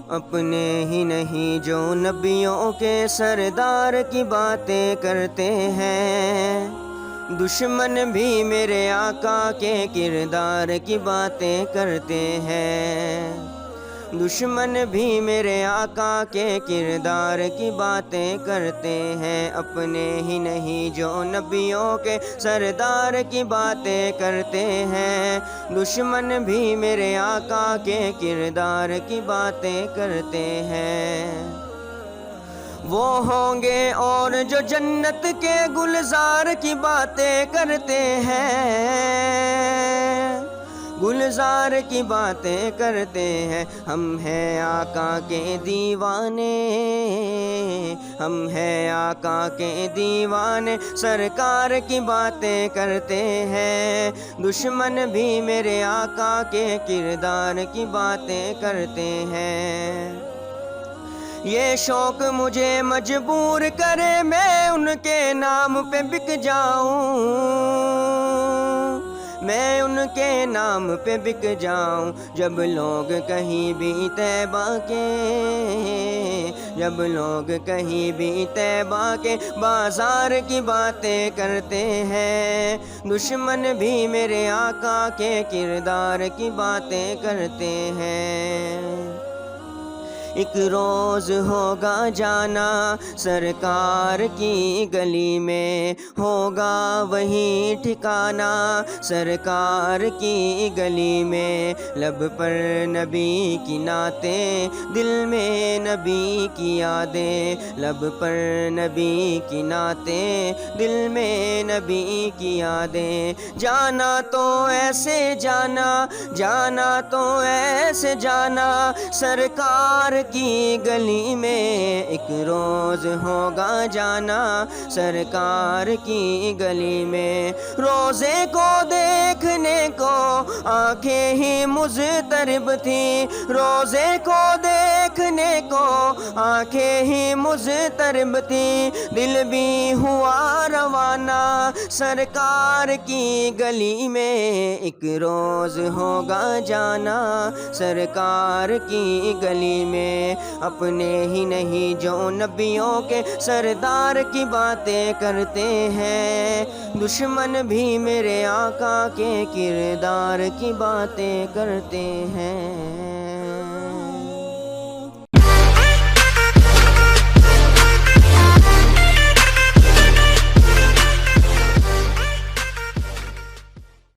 اپنے ہی نہیں جو نبیوں کے سردار کی باتیں کرتے ہیں، دشمن بھی میرے آقا کے کردار کی باتیں کرتے ہیں، دشمن بھی میرے آقا کے کردار کی باتیں کرتے ہیں، اپنے ہی نہیں جو نبیوں کے سردار کی باتیں کرتے ہیں، دشمن بھی میرے آقا کے کردار کی باتیں کرتے ہیں۔ وہ ہوں گے اور جو جنت کے گلزار کی باتیں کرتے ہیں، گلزار کی باتیں کرتے ہیں، ہم ہیں آقا کے دیوانے، ہم ہیں آقا کے دیوانے، سرکار کی باتیں کرتے ہیں، دشمن بھی میرے آقا کے کردار کی باتیں کرتے ہیں۔ یہ شوق مجھے مجبور کرے میں ان کے نام پہ بک جاؤں، میں ان کے نام پہ بک جاؤں، جب لوگ کہیں بھی طیبہ کے، جب لوگ کہیں بھی طیبہ کے بازار کی باتیں کرتے ہیں، دشمن بھی میرے آقا کے کردار کی باتیں کرتے ہیں۔ ایک روز ہوگا جانا سرکار کی گلی میں، ہوگا وہی ٹھکانہ سرکار کی گلی میں، لب پر نبی کی نعتیں، دل میں نبی کی یادیں، لب پر نبی کی نعتیں، دل میں نبی کی یادیں، جانا تو ایسے جانا، جانا تو ایسے جانا سرکار کی گلی میں، ایک روز ہوگا جانا سرکار کی گلی میں، روزے کو دیکھنے کو آنکھیں ہی مضطرب تھیں، روزے کو دیکھنے کو آنکھیں ہی مضطرب تھیں، دل بھی ہوا روانہ سرکار کی گلی میں، ایک روز ہوگا جانا سرکار کی گلی میں، اپنے ہی نہیں جو نبیوں کے سردار کی باتیں کرتے ہیں، دشمن بھی میرے آقا کے کردار کی باتیں کرتے ہیں۔